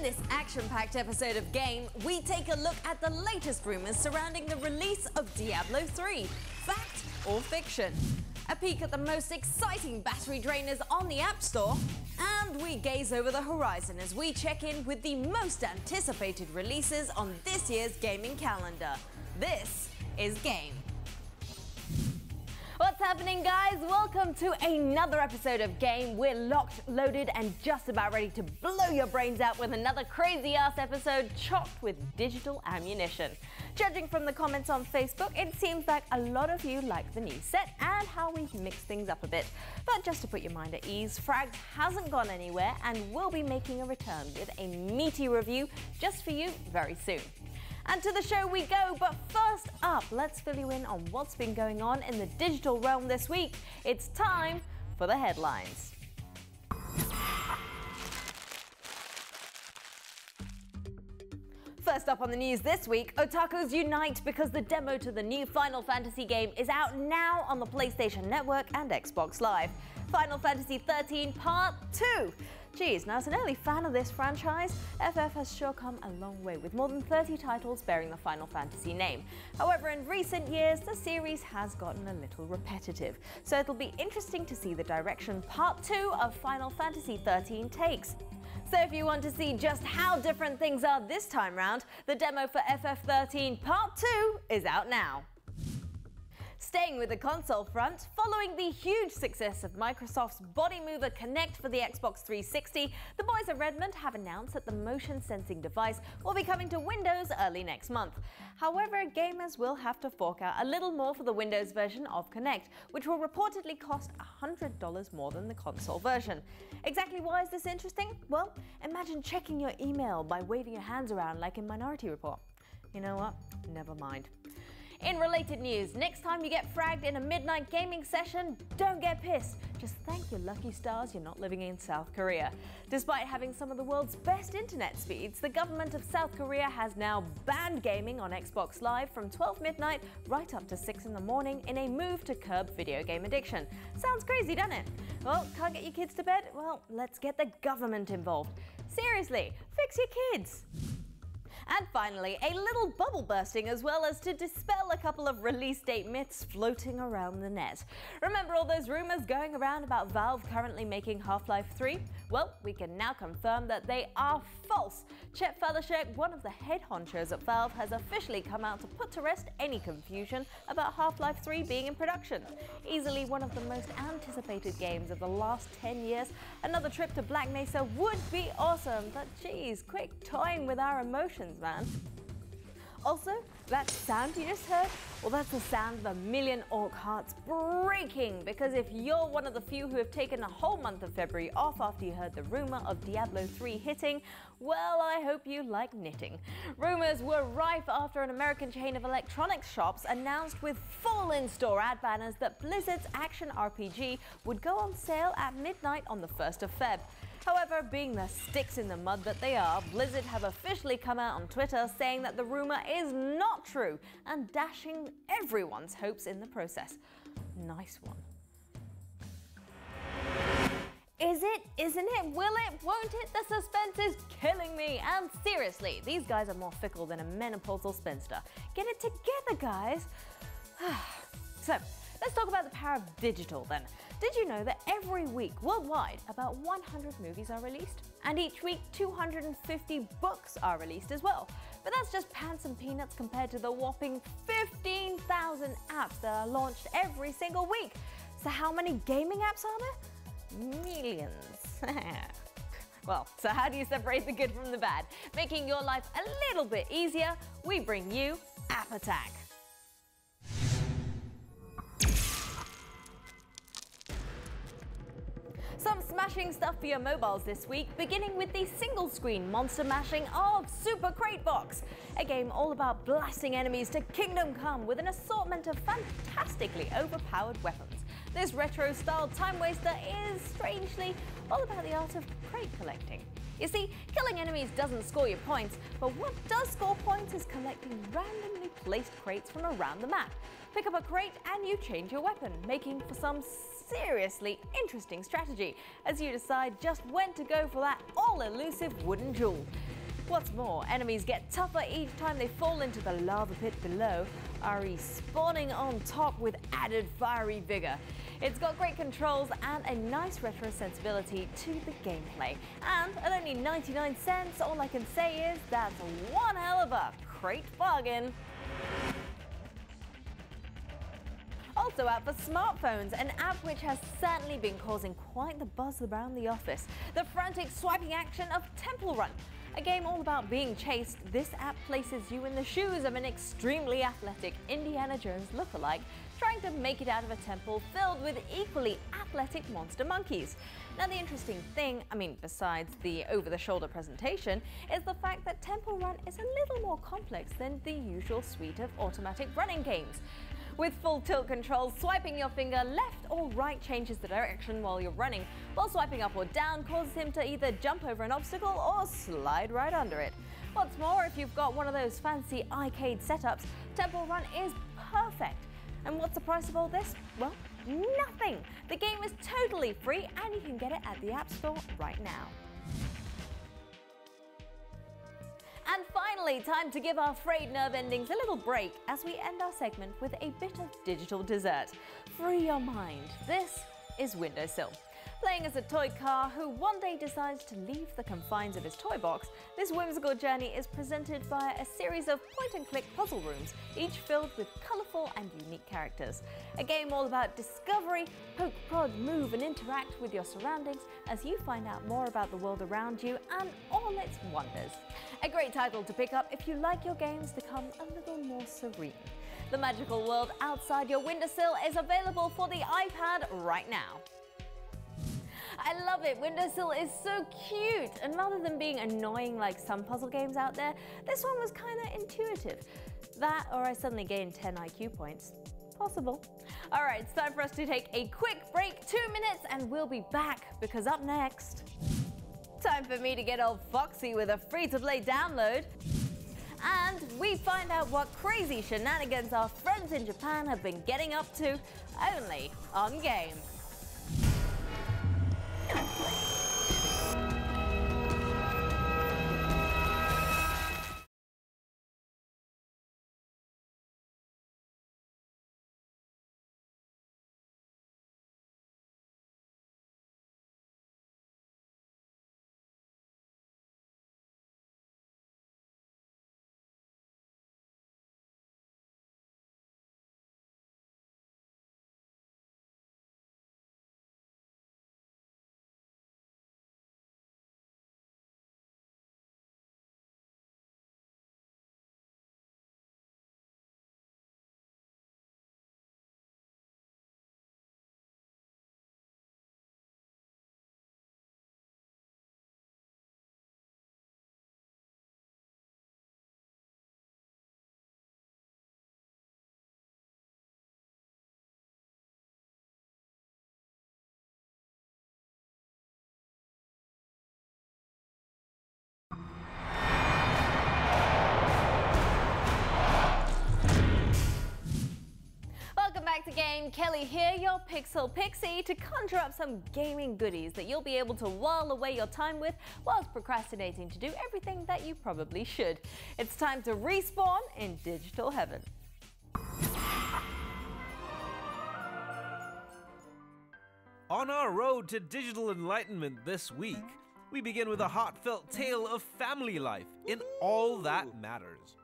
this action-packed episode of Game, we take a look at the latest rumors surrounding the release of Diablo 3. Fact or fiction? A peek at the most exciting battery drainers on the App Store. And we gaze over the horizon as we check in with the most anticipated releases on this year's gaming calendar. This is Game. What's happening, guys? Welcome to another episode of Game. We're locked, loaded, and just about ready to blow your brains out with another crazy-ass episode chocked with digital ammunition. Judging from the comments on Facebook, it seems like a lot of you like the new set and how we've mixed things up a bit. But just to put your mind at ease, Fragged hasn't gone anywhere and will be making a return with a meaty review just for you very soon. And to the show we go, but first up, let's fill you in on what's been going on in the digital realm this week. It's time for the headlines. First up on the news this week, otakus unite because the demo to the new Final Fantasy game is out now on the PlayStation Network and Xbox Live. Final Fantasy XIII Part 2. Geez, now as an early fan of this franchise, FF has sure come a long way with more than 30 titles bearing the Final Fantasy name. However, in recent years, the series has gotten a little repetitive, so it'll be interesting to see the direction Part 2 of Final Fantasy XIII takes. So if you want to see just how different things are this time round, the demo for FF13 Part 2 is out now. Staying with the console front, following the huge success of Microsoft's body mover Kinect for the Xbox 360, the boys at Redmond have announced that the motion sensing device will be coming to Windows early next month. However, gamers will have to fork out a little more for the Windows version of Kinect, which will reportedly cost $100 more than the console version. Exactly why is this interesting? Well, imagine checking your email by waving your hands around like in Minority Report. You know what? Never mind. In related news, next time you get fragged in a midnight gaming session, don't get pissed. Just thank your lucky stars you're not living in South Korea. Despite having some of the world's best internet speeds, the government of South Korea has now banned gaming on Xbox Live from 12 midnight right up to 6 in the morning in a move to curb video game addiction. Sounds crazy, doesn't it? Well, can't get your kids to bed? Well, let's get the government involved. Seriously, fix your kids. And finally, a little bubble bursting as well as to dispel a couple of release date myths floating around the net. Remember all those rumors going around about Valve currently making Half-Life 3? Well, we can now confirm that they are false. Chet Federsheck, one of the head honchos at Valve, has officially come out to put to rest any confusion about Half-Life 3 being in production. Easily one of the most anticipated games of the last 10 years, another trip to Black Mesa would be awesome, but geez, quit toying with our emotions, man. Also, that sound you just heard? Well, that's the sound of a million orc hearts breaking, because if you're one of the few who have taken a whole month of February off after you heard the rumor of Diablo 3 hitting, well, I hope you like knitting. Rumors were rife after an American chain of electronics shops announced with full in-store ad banners that Blizzard's action RPG would go on sale at midnight on the 1st of Feb. However, being the sticks in the mud that they are, Blizzard have officially come out on Twitter saying that the rumor is not true and dashing everyone's hopes in the process. Nice one. Is it? Isn't it? Will it? Won't it? The suspense is killing me. And seriously, these guys are more fickle than a menopausal spinster. Get it together, guys. So, let's talk about the power of digital then. Did you know that every week worldwide about 100 movies are released? And each week 250 books are released as well. But that's just pants and peanuts compared to the whopping 15,000 apps that are launched every single week. So how many gaming apps are there? Millions. Well, so how do you separate the good from the bad? Making your life a little bit easier, we bring you App Attack. Some smashing stuff for your mobiles this week, beginning with the single-screen monster mashing of Super Crate Box, a game all about blasting enemies to kingdom come with an assortment of fantastically overpowered weapons. This retro-style time-waster is, strangely, all about the art of crate collecting. You see, killing enemies doesn't score you points, but what does score points is collecting randomly placed crates from around the map. Pick up a crate and you change your weapon, making for some seriously interesting strategy as you decide just when to go for that all-elusive wooden jewel. What's more, enemies get tougher each time they fall into the lava pit below, respawning on top with added fiery vigor. It's got great controls and a nice retro sensibility to the gameplay. And at only 99 cents, all I can say is that's one hell of a great bargain. Also out for smartphones, an app which has certainly been causing quite the buzz around the office. The frantic swiping action of Temple Run. A game all about being chased, this app places you in the shoes of an extremely athletic Indiana Jones lookalike trying to make it out of a temple filled with equally athletic monster monkeys. Now the interesting thing, besides the over-the-shoulder presentation, is the fact that Temple Run is a little more complex than the usual suite of automatic running games. With full tilt controls, swiping your finger left or right changes the direction while you're running, while swiping up or down causes him to either jump over an obstacle or slide right under it. What's more, if you've got one of those fancy arcade setups, Temple Run is perfect. And what's the price of all this? Well, nothing! The game is totally free and you can get it at the App Store right now. And finally, time to give our frayed nerve endings a little break as we end our segment with a bit of digital dessert. Free your mind. This is Windowsill. Playing as a toy car who one day decides to leave the confines of his toy box, this whimsical journey is presented via a series of point-and-click puzzle rooms, each filled with colourful and unique characters. A game all about discovery, poke, prod, move and interact with your surroundings as you find out more about the world around you and all its wonders. A great title to pick up if you like your games to come a little more serene. The magical world outside your windowsill is available for the iPad right now. I love it, Windowsill is so cute, and rather than being annoying like some puzzle games out there, this one was kinda intuitive. That or I suddenly gained 10 IQ points. Possible. Alright, it's time for us to take a quick break, 2 minutes, and we'll be back because up next, time for me to get all foxy with a free-to-play download. And we find out what crazy shenanigans our friends in Japan have been getting up to, only on Game. Back to Game, Kelly here, your Pixel Pixie, to conjure up some gaming goodies that you'll be able to while away your time with whilst procrastinating to do everything that you probably should. It's time to respawn in digital heaven. On our road to digital enlightenment this week, we begin with a heartfelt tale of family life in All That Matters.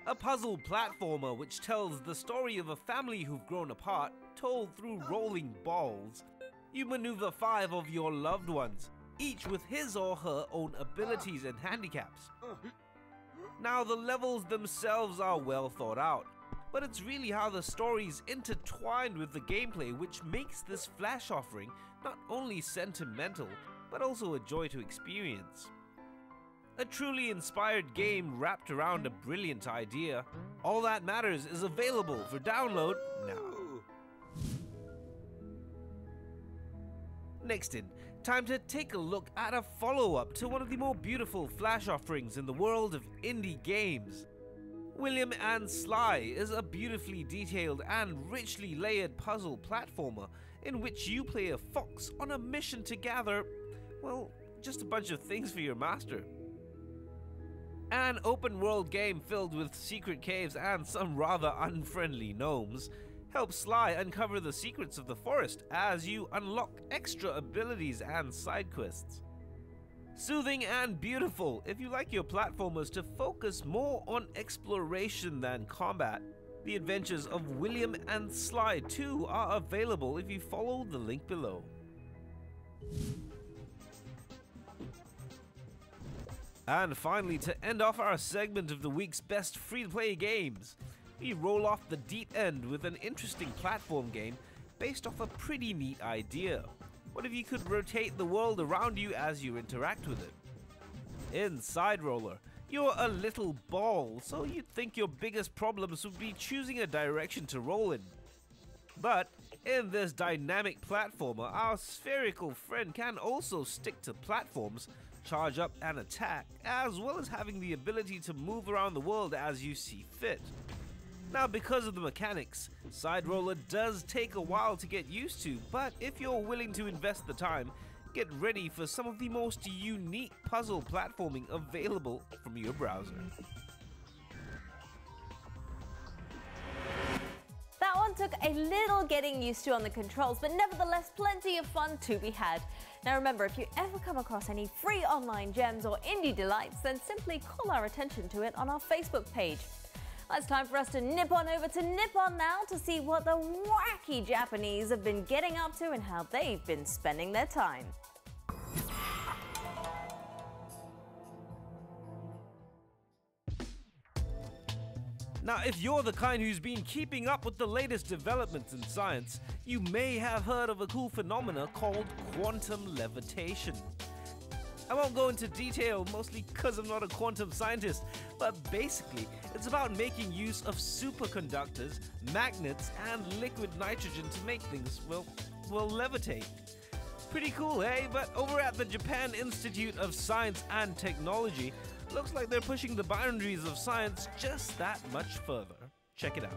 A puzzle platformer which tells the story of a family who've grown apart, told through rolling balls. You maneuver 5 of your loved ones, each with his or her own abilities and handicaps. Now the levels themselves are well thought out, but it's really how the story's intertwined with the gameplay which makes this flash offering not only sentimental, but also a joy to experience. A truly inspired game wrapped around a brilliant idea. All That Matters is available for download now. Next in, time to take a look at a follow-up to one of the more beautiful flash offerings in the world of indie games. William and Sly is a beautifully detailed and richly layered puzzle platformer in which you play a fox on a mission to gather, well, just a bunch of things for your master. An open world game filled with secret caves and some rather unfriendly gnomes helps Sly uncover the secrets of the forest as you unlock extra abilities and side quests. Soothing and beautiful if you like your platformers to focus more on exploration than combat. The adventures of William and Sly 2 are available if you follow the link below. And finally, to end off our segment of the week's best free-to-play games, we roll off the deep end with an interesting platform game based off a pretty neat idea. What if you could rotate the world around you as you interact with it? In Side Roller, you're a little ball, so you'd think your biggest problems would be choosing a direction to roll in. But in this dynamic platformer, our spherical friend can also stick to platforms, charge up and attack, as well as having the ability to move around the world as you see fit. Now, because of the mechanics, Side Roller does take a while to get used to, but if you're willing to invest the time, get ready for some of the most unique puzzle platforming available from your browser. That one took a little getting used to on the controls, but nevertheless plenty of fun to be had. Now remember, if you ever come across any free online gems or indie delights, then simply call our attention to it on our Facebook page. Well, it's time for us to nip on over to Nippon now to see what the wacky Japanese have been getting up to and how they've been spending their time. Now, if you're the kind who's been keeping up with the latest developments in science, you may have heard of a cool phenomena called quantum levitation. I won't go into detail, mostly because I'm not a quantum scientist, but basically, it's about making use of superconductors, magnets, and liquid nitrogen to make things, well, levitate. Pretty cool, eh? But over at the Japan Institute of Science and Technology, looks like they're pushing the boundaries of science just that much further. Check it out.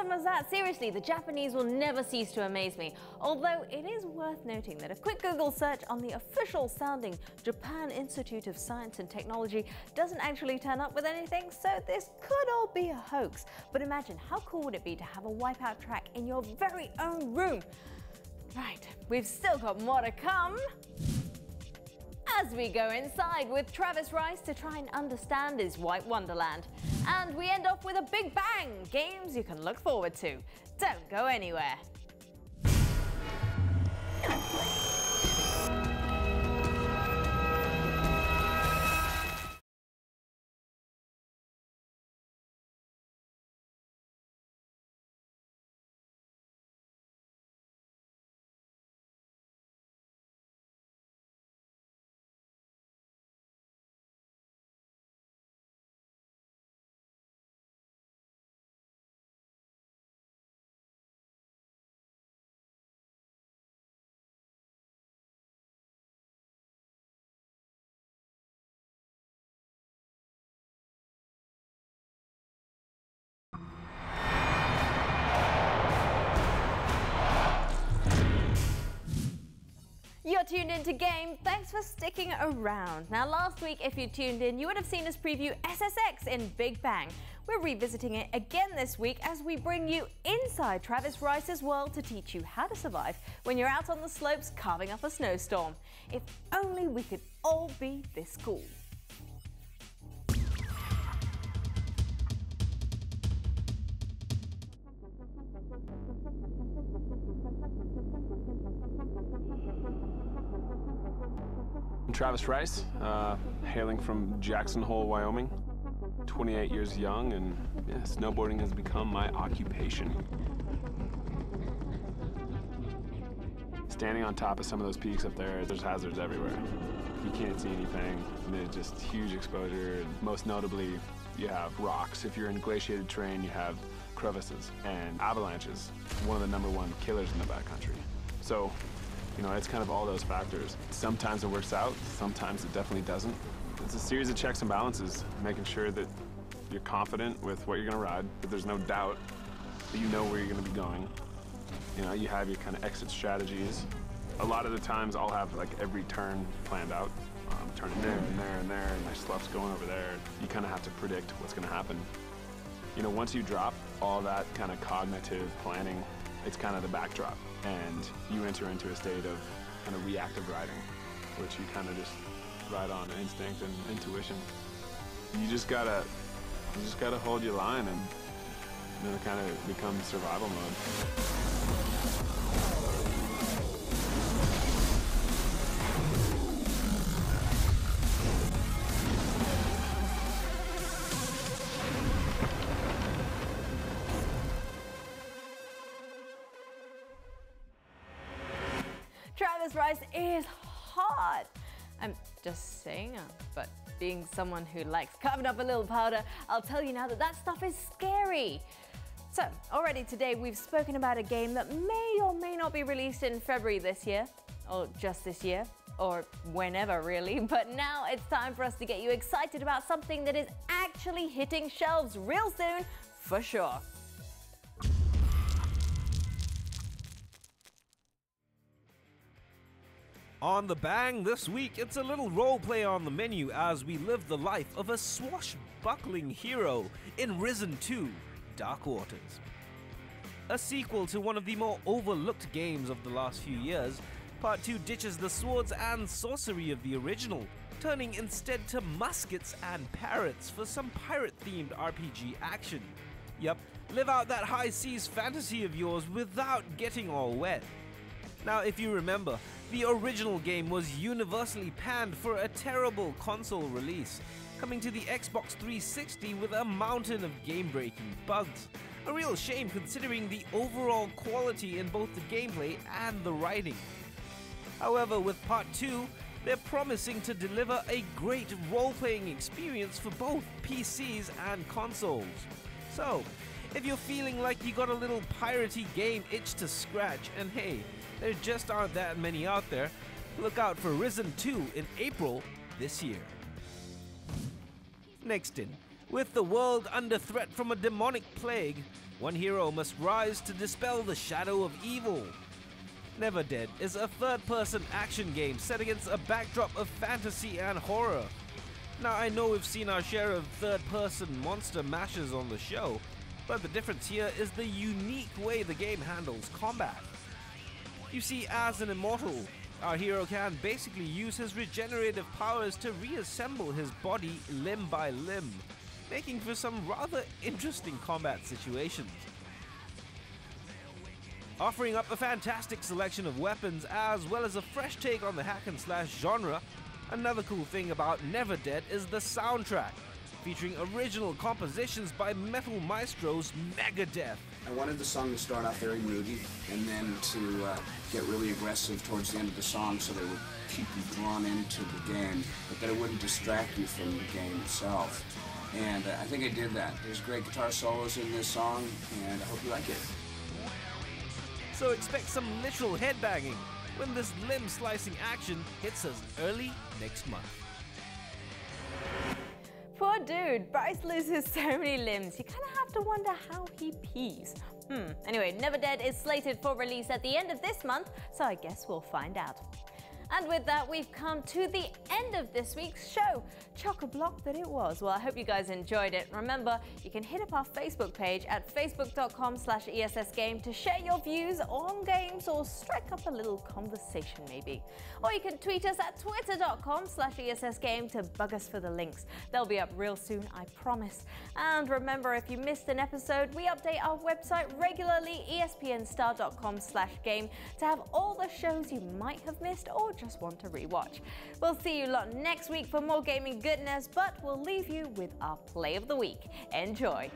As that. Seriously, the Japanese will never cease to amaze me. Although it is worth noting that a quick Google search on the official sounding Japan Institute of Science and Technology doesn't actually turn up with anything, so this could all be a hoax. But imagine, how cool would it be to have a Wipeout track in your very own room? Right, we've still got more to come as we go inside with Travis Rice to try and understand his White Wonderland. And we end off with a big bang, games you can look forward to. Don't go anywhere. You're tuned into Game. Thanks for sticking around. Now, last week, if you tuned in, you would have seen us preview SSX in Big Bang. We're revisiting it again this week as we bring you inside Travis Rice's world to teach you how to survive when you're out on the slopes carving up a snowstorm. If only we could all be this cool. I'm Travis Rice, hailing from Jackson Hole, Wyoming. 28 years young, and yeah, snowboarding has become my occupation. Standing on top of some of those peaks up there, there's hazards everywhere. You can't see anything, and there's just huge exposure. Most notably, you have rocks. If you're in glaciated terrain, you have crevices and avalanches, one of the #1 killers in the backcountry. So, you know, it's kind of all those factors. Sometimes it works out, sometimes it definitely doesn't. It's a series of checks and balances, making sure that you're confident with what you're gonna ride, that there's no doubt that you know where you're gonna be going. You know, you have your kind of exit strategies. A lot of the times I'll have like every turn planned out. Turning there and there and there, and my slough's going over there. You kind of have to predict what's gonna happen. You know, once you drop all that kind of cognitive planning, it's kind of the backdrop, and you enter into a state of kind of reactive riding, which you kind of just ride on instinct and intuition. You just gotta hold your line, and then it kind of becomes survival mode. Travis Rice is hot. I'm just saying, but being someone who likes carving up a little powder, I'll tell you now that that stuff is scary. So, already today we've spoken about a game that may or may not be released in February this year, or just this year, or whenever really, but now it's time for us to get you excited about something that is actually hitting shelves real soon, for sure. On The Bang this week, it's a little roleplay on the menu as we live the life of a swashbuckling hero in Risen 2: Dark Waters. A sequel to one of the more overlooked games of the last few years, Part 2 ditches the swords and sorcery of the original, turning instead to muskets and parrots for some pirate-themed RPG action. Yup, live out that high seas fantasy of yours without getting all wet. Now, if you remember, the original game was universally panned for a terrible console release, coming to the Xbox 360 with a mountain of game-breaking bugs. A real shame considering the overall quality in both the gameplay and the writing. However, with Part 2, they're promising to deliver a great role-playing experience for both PCs and consoles. So, if you're feeling like you got a little piratey game itch to scratch, and hey, there just aren't that many out there, look out for Risen 2 in April this year. Next in, with the world under threat from a demonic plague, one hero must rise to dispel the shadow of evil. Never Dead is a third-person action game set against a backdrop of fantasy and horror. Now, I know we've seen our share of third-person monster mashes on the show, but the difference here is the unique way the game handles combat. You see, as an immortal, our hero can basically use his regenerative powers to reassemble his body limb by limb, making for some rather interesting combat situations. Offering up a fantastic selection of weapons as well as a fresh take on the hack and slash genre, another cool thing about Never Dead is the soundtrack, featuring original compositions by metal maestros Megadeth. I wanted the song to start off very moody and then to get really aggressive towards the end of the song so that it would keep you drawn into the game, but that it wouldn't distract you from the game itself. And I think I did that. There's great guitar solos in this song, and I hope you like it. So expect some literal headbanging when this limb-slicing action hits us early next month. Poor dude, Bryce loses so many limbs, you kind of have to wonder how he pees. Anyway, Never Dead is slated for release at the end of this month, so I guess we'll find out. And with that, we've come to the end of this week's show. Chock-a-block that it was. Well, I hope you guys enjoyed it. Remember, you can hit up our Facebook page at facebook.com/ESSGame to share your views on games or strike up a little conversation maybe. Or you can tweet us at twitter.com/ESSGame to bug us for the links. They'll be up real soon, I promise. And remember, if you missed an episode, we update our website regularly, espnstar.com/game, to have all the shows you might have missed or just want to rewatch. We'll see you lot next week for more gaming goodness, but we'll leave you with our play of the week. Enjoy.